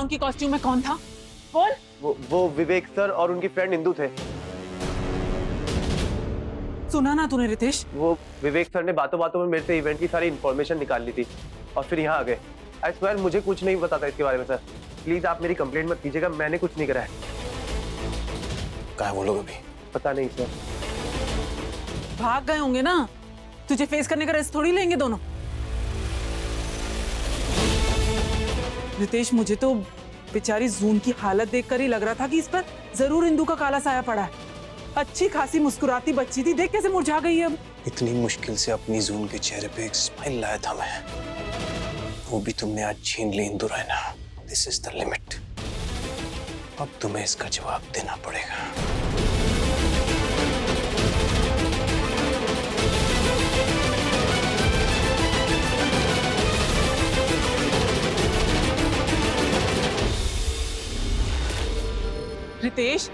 Clown की costume में कौन था? बोल। वो विवेक सर और उनकी फ्रेंड इंदु थे। सुना ना तूने रितेश? वो विवेक सर ने बातों बातों में मेरे से इवेंट की सारी इन्फॉर्मेशन निकाल ली थी और फिर यहाँ आ गए। आई स्वेयर मुझे कुछ नहीं पता था इसके बारे में। सर प्लीज आप मेरी कंप्लेंट मत कीजिएगा, मैंने कुछ नहीं करा है। कहाँ है वो लोग अभी? पता नहीं सर। भाग गए होंगे ना, तुझे फेस करने का रेस्ट थोड़ी लेंगे दोनों। रितेश मुझे तो बेचारी जून की हालत देखकर ही लग रहा था कि इस पर जरूर इंदु का काला साया पड़ा है। अच्छी खासी मुस्कुराती बच्ची थी, देख कैसे मुरझा गई है अब। इतनी मुश्किल से अपनी जून के चेहरे पे एक स्माइल लाया था मैं, वो भी तुमने आज छीन ली Indu Raina. This is the limit. अब तुम्हें इसका जवाब देना पड़ेगा। रितेश,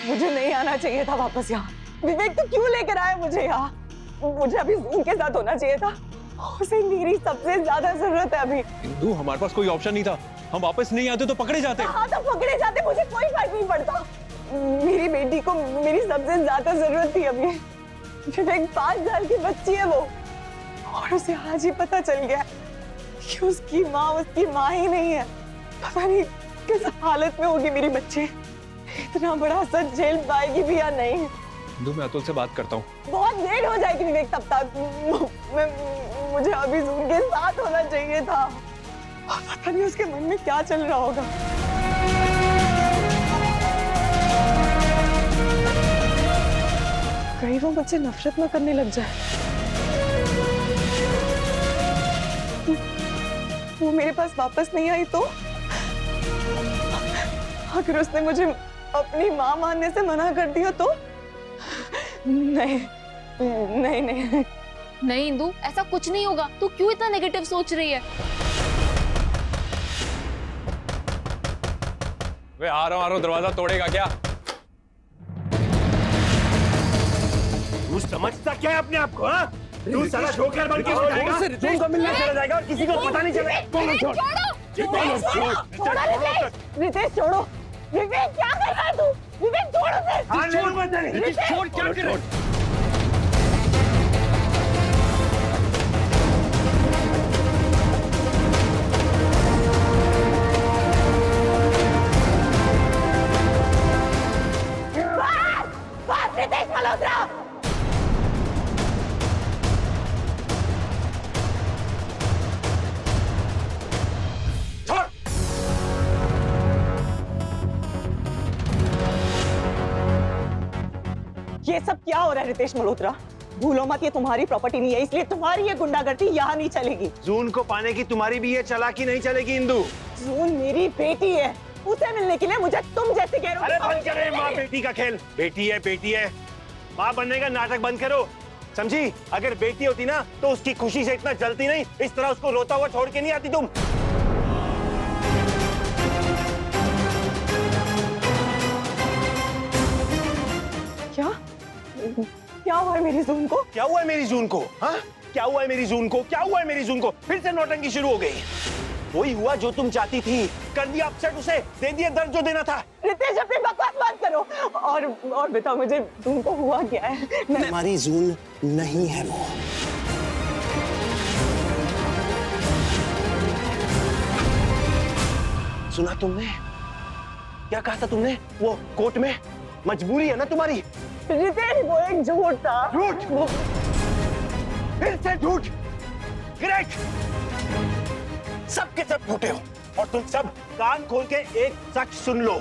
मुझे नहीं आना चाहिए था वापस यहाँ। विवेक तो क्यों लेकर आया मुझे यहाँ? मुझे अभी जून के साथ होना चाहिए था। उसे मेरी सबसे ज्यादा जरूरत है अभी। इंदु, हमारे पास कोई ऑप्शन नहीं था। हम वापस नहीं आते तो पकड़े जाते। हाँ तो पकड़े जाते, मुझे कोई फर्क नहीं पड़ता। मेरी बेटी को मेरी सबसे ज्यादा जरूरत थी अभी। विवेक 5 साल की बच्ची है वो, और उसे आज ही पता चल गया कि उसकी माँ ही नहीं है। पता नहीं किस हालत में होगी मेरी बच्ची। इतना बड़ा सच झेल पाएगी भी या नहीं। इंदु, मैं अतुल से बात करता हूँ। बहुत देर हो जाएगी विवेक तब तक। मुझे अभी जून के साथ होना चाहिए था। पता नहीं उसके मन में क्या चल रहा होगा। कहीं वो मुझसे नफरत न करने लग जाए। वो मेरे पास वापस नहीं आई तो? अगर उसने मुझे अपनी माँ मानने से मना कर दिया तो? नहीं नहीं नहीं नहीं इंदु, ऐसा कुछ नहीं होगा। तू क्यों इतना नेगेटिव सोच रही है? वे आ रहा हूँ, दरवाजा तोड़ेगा क्या? तू समझता क्या है अपने आप को? हाँ, तू साला जोकर बन के जाएगा, जून को मिलने चला जाएगा और किसी को पता नहीं चलेगा। रितेश छोड़ो। विवेक क्या कर रहा है तू? विवेक छोड़ उसे। हाँ, छोड़ मत दे। छोड़, क्या कर रहा है? बस रितेश मल्होत्रा। ये सब क्या हो रहा है रितेश मल्होत्रा? भूलो मत, ये तुम्हारी प्रॉपर्टी नहीं है, इसलिए तुम्हारी ये गुंडागर्दी यहाँ नहीं चलेगी। जून को पाने की तुम्हारी भी ये चालाकी नहीं चलेगी इंदु। जून मेरी बेटी है, उसे मिलने के लिए मुझे तुम जैसे कह रहे हो। अरे बंद करे माँ बेटी का खेल। बेटी है, माँ बनने का नाटक बंद करो, समझी? अगर बेटी होती ना तो उसकी खुशी से इतना जलती नहीं, इस तरह उसको रोता हुआ छोड़ के नहीं आती तुम। क्या हुआ है मेरी जून को? क्या हुआ है मेरी जून को? हाँ, क्या हुआ है मेरी जून को? क्या हुआ है मेरी जून को? फिर से नौटंकी शुरू हो गई। वही हुआ जो तुम चाहती थी, कर दिया अपसेट उसे, दे दिया दर्द जो देना था। रितेश अपनी बकवास मत करो और बताओ मुझे जून को हुआ क्या है? हमारी जून नहीं है वो। सुना तुमने? क्या कहा था तुमने? वो कोर्ट में मजबूरी है ना तुम्हारी? रितेश वो एक झूठ था। झूठ? फिर से झूठ? ग्रेट! सब के सब झूठे हो और तुम सब कान खोल के एक सच सुन लो।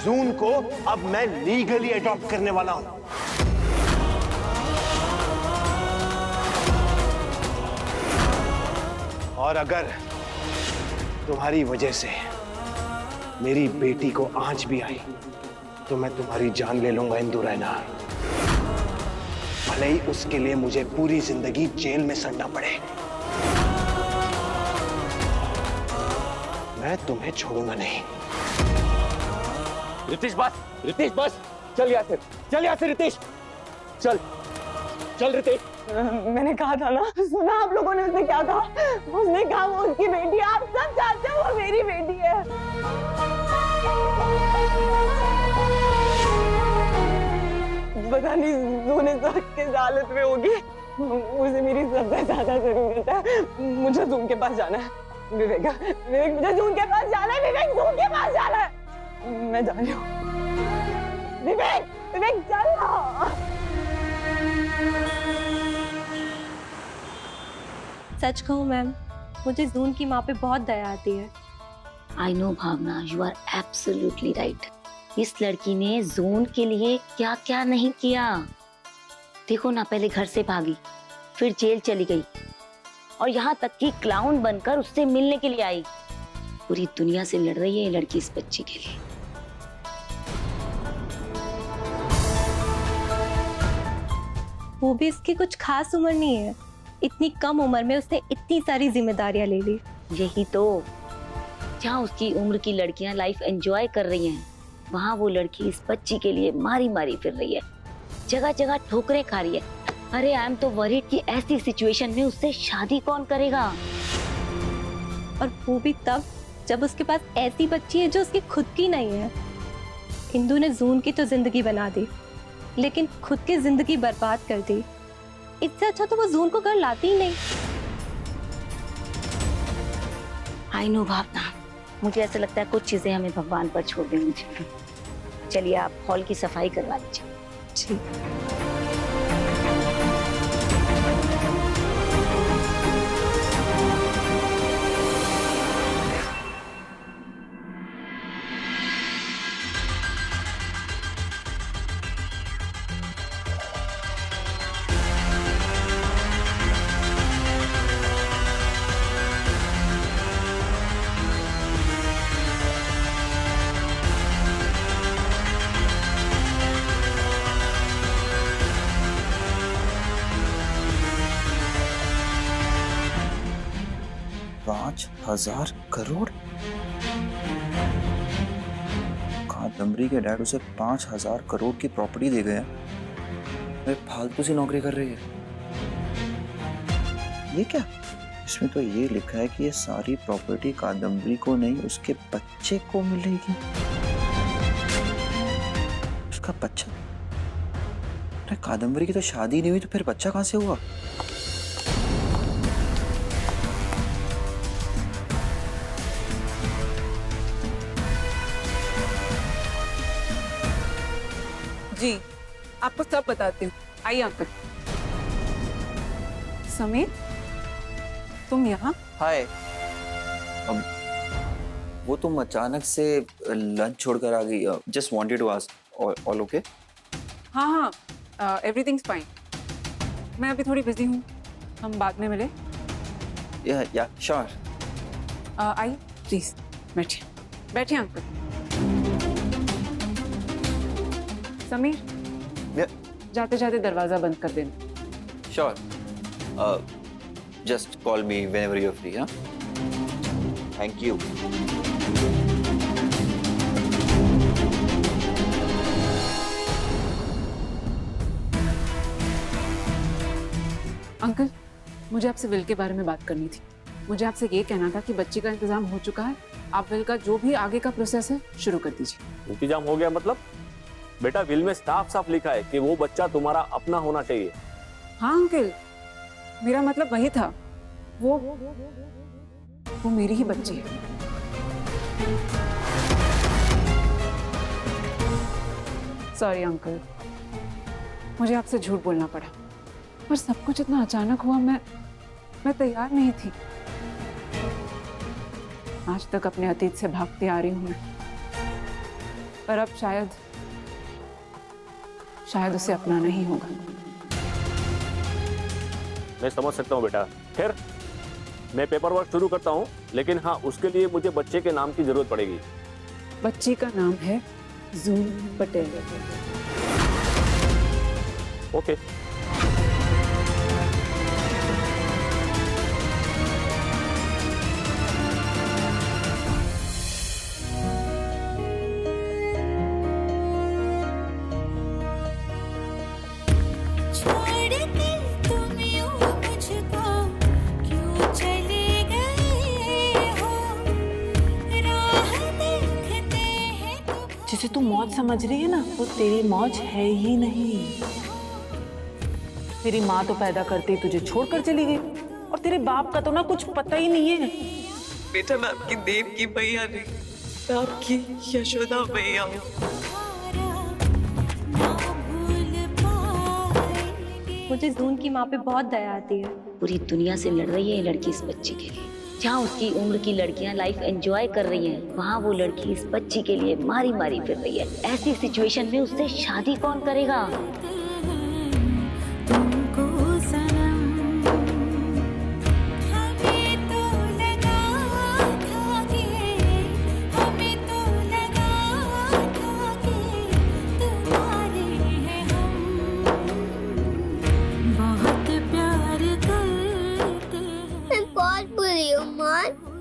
जून को अब मैं लीगली अडॉप्ट करने वाला हूं। और अगर तुम्हारी वजह से मेरी बेटी को आंच भी आई तो मैं तुम्हारी जान ले लूंगा इंदु रैना। भले ही उसके लिए मुझे पूरी जिंदगी जेल में सड़ना पड़े। मैं तुम्हें छोड़ूंगा नहीं। रितेश बस, चल यहाँ से रितेश, चल रितेश। मैंने कहा था ना, सुना आप लोगों ने उसने क्या कहा? उसने कहा वो उसकी बेटी है, आप सब जानते हो वो मेरी बेटी है। पता नहीं जून इस वक्त किस हालत में होगी, उसे मेरी सबसे ज्यादा जरूरत है। मुझे जून के पास जाना है। विवेक मुझे जून के पास जाना है। विवेक जून के पास जाना है। मैं जा रही हूँ। विवेक चल ना। सच कहूँ मैम, मुझे जून की माँ पे बहुत दया आती है। I know Bhavna, you are absolutely right. इस लड़की ने जून के लिए क्या क्या नहीं किया। देखो ना, पहले घर से भागी, फिर जेल चली गई, और यहाँ तक कि क्लाउन बनकर उससे मिलने के लिए आई। पूरी दुनिया से लड़ रही है ये लड़की इस बच्ची के लिए। वो भी इसकी कुछ खास उम्र नहीं है, इतनी कम उम्र में उसने इतनी सारी जिम्मेदारियां ले ली। यही तो, जहाँ उसकी उम्र की लड़कियां लाइफ एंजॉय कर रही हैं, वहाँ वो लड़की इस बच्ची के लिए मारी मारी फिर रही है, जगह जगह ठोकरें खा रही है। अरे आई एम तो वरीड कि ऐसी सिचुएशन में उससे शादी कौन करेगा। और वो भी तब जब उसके पास ऐसी बच्ची है जो उसकी खुद की नहीं है। इंदु ने जून की तो जिंदगी बना दी, लेकिन खुद की जिंदगी बर्बाद कर दी। इससे अच्छा तो वो जून को घर लाती ही नहीं। आई नो भावना, मुझे ऐसा लगता है कुछ चीजें हमें भगवान पर छोड़ देनी चाहिए। चलिए आप हॉल की सफाई करवा लीजिए। ठीक। $5,000 करोड़? कादम्बरी के डैड उसे 5,000 करोड़ की प्रॉपर्टी दे गए। वे फालतू सी नौकरी कर रही है। ये क्या? इसमें तो ये लिखा है कि ये सारी प्रॉपर्टी कादम्बरी को नहीं, उसके बच्चे को मिलेगी। उसका बच्चा? अरे कादम्बरी की तो शादी नहीं हुई, तो फिर बच्चा कहाँ से हुआ? जी, आपको सब बताती हूँ। आइए अंकल। समीर, तुम यहाँ? हाय। वो तुम अचानक से लंच छोड़कर आ गई। Just wanted to ask, all okay? हाँ, एवरीथिंग्स फाइन। मैं अभी थोड़ी बिजी हूँ, हम बाद में मिले। या श्योर। आइए प्लीज, बैठिए अंकल। समीर, जाते जाते दरवाजा बंद कर देना। Sure. Just call me whenever you are free. हाँ, थैंक यू। अंकल, मुझे आपसे विल के बारे में बात करनी थी। मुझे आपसे ये कहना था कि बच्ची का इंतजाम हो चुका है। आप विल का जो भी आगे का प्रोसेस है शुरू कर दीजिए। इंतजाम हो गया मतलब? बेटा, विल में साफ साफ लिखा है कि वो बच्चा तुम्हारा अपना होना चाहिए। हाँ अंकल, मेरा मतलब वही था। वो मेरी ही बच्ची है। सॉरी अंकल, मुझे आपसे झूठ बोलना पड़ा, पर सब कुछ इतना अचानक हुआ। मैं तैयार नहीं थी। आज तक अपने अतीत से भागती आ रही हूं मैं, पर अब शायद उसे अपनाना ही होगा। मैं समझ सकता हूँ बेटा। खैर, मैं पेपर वर्क शुरू करता हूँ, लेकिन हाँ, उसके लिए मुझे बच्चे के नाम की जरूरत पड़ेगी। बच्ची का नाम है जून पटेल। ओके। जिसे तू मौज समझ रही है ना, वो तेरी मौज है ही नहीं। तेरी माँ तो पैदा करते ही तुझे छोड़कर चली गई, और तेरे बाप का तो ना कुछ पता ही नहीं है। बेटा मैं आपकी देव की मैया नहीं, मैं आपकी यशोदा मैया हूँ। मुझे जून की माँ पे बहुत दया आती है। पूरी दुनिया से लड़ रही है ये लड़की इस बच्ची के लिए। जहाँ उसकी उम्र की लड़कियां लाइफ एंजॉय कर रही हैं, वहाँ वो लड़की इस बच्ची के लिए मारी मारी फिर रही है। ऐसी सिचुएशन में उससे शादी कौन करेगा?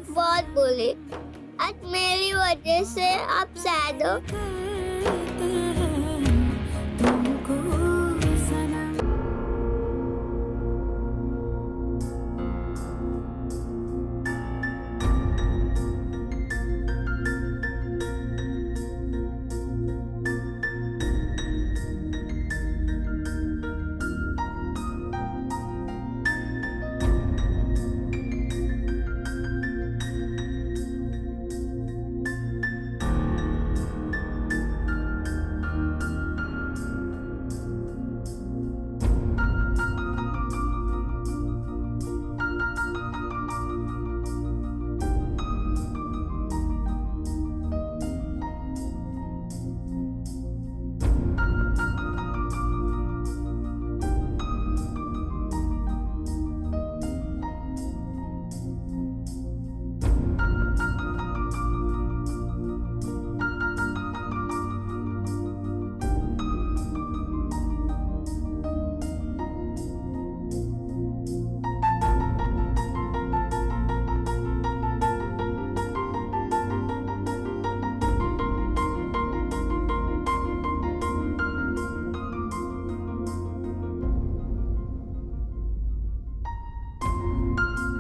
बहुत बुरी। आज मेरी वजह से आप सैड हो।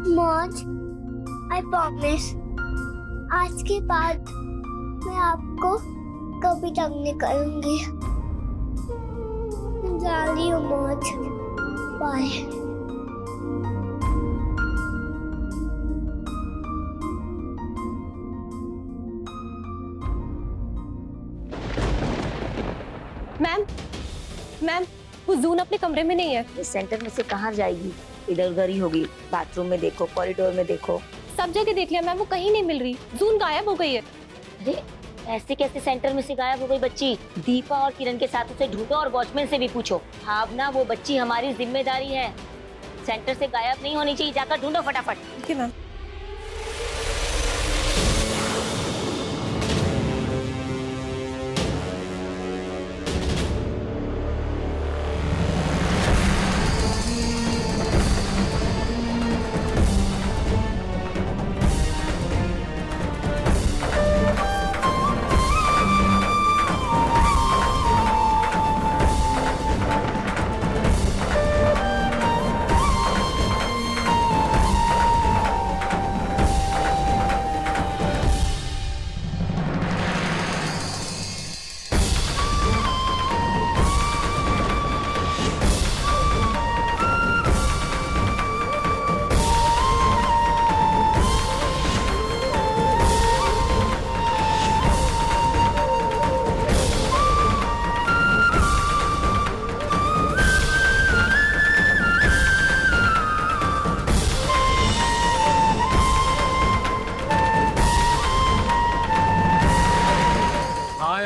मौज, I promise, आज के बाद मैं आपको कभी तंग नहीं करूंगी। जा रही हूँ मौज, बाय। मैम, वो जून अपने कमरे में नहीं है। इस सेंटर में से कहाँ जाएगी? इधर उधर ही होगी। बाथरूम में देखो, कॉरिडोर में देखो, सब जगह देख लिया मैम, वो कहीं नहीं मिल रही। जून गायब हो गई है। अरे ऐसे कैसे सेंटर में से गायब हो गई बच्ची? दीपा और किरण के साथ उसे ढूंढो और वॉचमैन से भी पूछो। भावना, वो बच्ची हमारी जिम्मेदारी है। सेंटर से गायब नहीं होनी चाहिए। जाकर ढूंढो फटाफट। ठीक है मैम।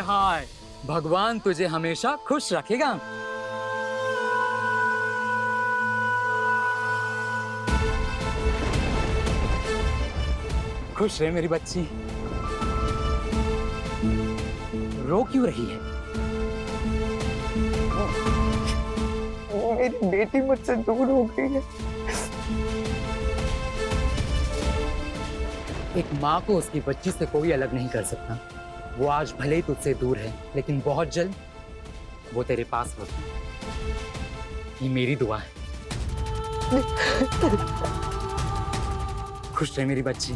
हाय, भगवान तुझे हमेशा खुश रखेगा। खुश रहे मेरी बच्ची। रो क्यों रही है? मेरी बेटी मुझसे दूर हो गई है। एक माँ को उसकी बच्ची से कोई अलग नहीं कर सकता। वो आज भले ही तुझसे दूर है, लेकिन बहुत जल्द वो तेरे पास होगी। ये मेरी दुआ है। खुश रहे मेरी बच्ची।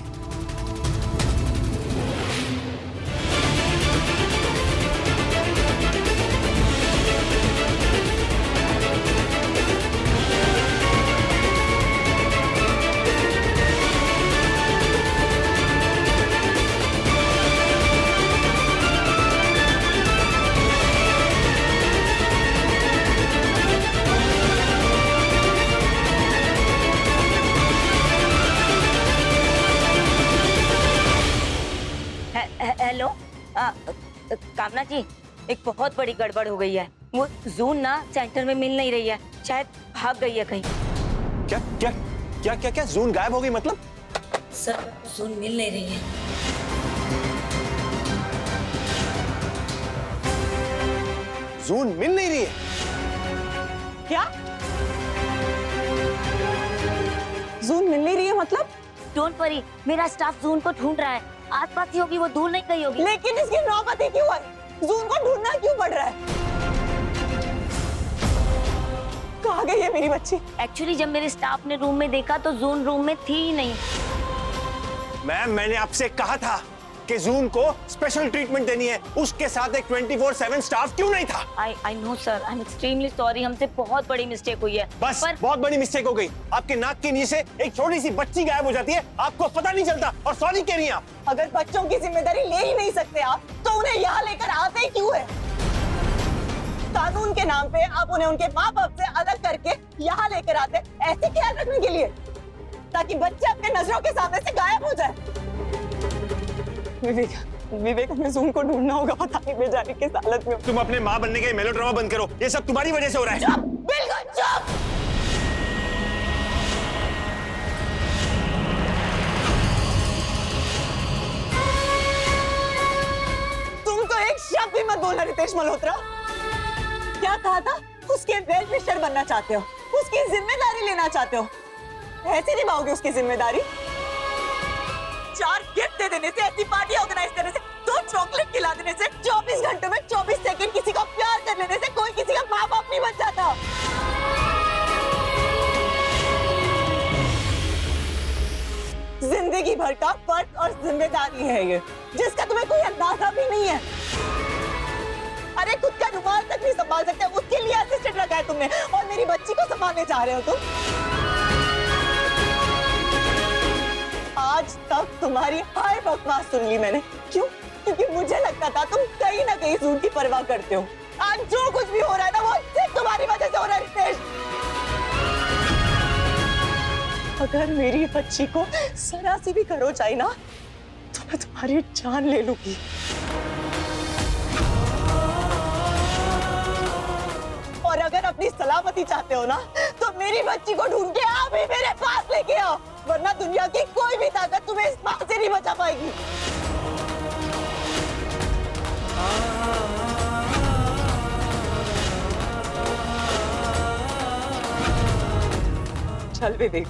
कामना जी, एक बहुत बड़ी गड़बड़ हो गई है। वो जून ना सेंटर में मिल नहीं रही है, शायद भाग गई है कहीं। क्या क्या क्या क्या क्या जून गायब हो गई मतलब? सर जून मिल नहीं रही है। जून मिल नहीं रही है? क्या जून मिल नहीं रही है मतलब? डोंट वरी, मेरा स्टाफ जून को ढूंढ रहा है। आसपास ही होगी, वो दूर नहीं गई होगी। लेकिन इसकी नौबत ही क्यों है? जून को ढूंढना क्यों पड़ रहा है? कहाँ गई है मेरी बच्ची? एक्चुअली जब मेरे स्टाफ ने रूम में देखा तो जून रूम में थी ही नहीं। मैम, मैंने आपसे कहा था कि जून को स्पेशल ट्रीटमेंट देनी है, उसके साथ एक 24/7 स्टाफ क्यों नहीं था? I know sir, I am extremely sorry, हमसे बहुत बड़ी मिस्टेक हुई है। बस बहुत बड़ी मिस्टेक हो गई। आपके नाक के नीचे एक छोटी सी बच्ची गायब हो जाती है, आपको पता नहीं चलता और सॉरी कह रही हैं आप। अगर बच्चों की जिम्मेदारी ले ही नहीं सकते आप, तो उन्हें यहाँ लेकर आते ही क्यों है? कानून के नाम पे आप उन्हें उनके माँ बाप से अलग करके यहाँ लेकर आते, ऐसे ख्याल रखने के लिए, ताकि बच्चे अपने नजरों के सामने से गायब हो जाए। विवेक, हमें जून को ढूंढना होगा, पता नहीं बेचारी किस हालत में। तुम अपने माँ बनने के मेलोड्रामा बंद करो, ये सब तुम्हारी वजह से हो रहा है। चुप, बिल्कुल चुप। तुम तो एक शब्द भी मत बोलना रितेश मल्होत्रा। क्या कहा था? उसके वेल विशर बनना चाहते हो, उसकी जिम्मेदारी लेना चाहते हो। ऐसे निभाओगे उसकी जिम्मेदारी? 4 गिफ्ट दे देने से, ऐसी पार्टी ऑर्गेनाइज करने से, 2 चॉकलेट खिला देने से, 24 घंटों में 24 सेकंड किसी को प्यार कर लेने से कोई किसी का माँ बाप नहीं बन जाता। जिंदगी भर का फर्ज और जिम्मेदारी है ये, जिसका तुम्हें कोई अंदाजा भी नहीं है। अरे खुद का रुमाल तक नहीं संभाल सकते, उसके लिए असिस्टेंट रखा है तुमने, और मेरी बच्ची को संभालने जा रहे हो तुम। आज तक तुम्हारी हर बकवास सुन ली मैंने। क्यों? क्योंकि मुझे लगता था तुम कहीं ना कहीं जून की परवाह करते हो। आज जो कुछ भी हो रहा है ना, वो सिर्फ तुम्हारी वजह से हो रहा है रितेश। अगर मेरी बच्ची को जरा सी भी करो चाहिए ना, तो मैं तुम्हारी जान ले लूंगी। और अगर अपनी सलामती चाहते हो ना, तो मेरी बच्ची को ढूंढ के आप ही मेरे पास लेके आओ, वरना दुनिया की कोई भी ताकत तुम्हें इस बात से नहीं बचा पाएगी। चल विवेक,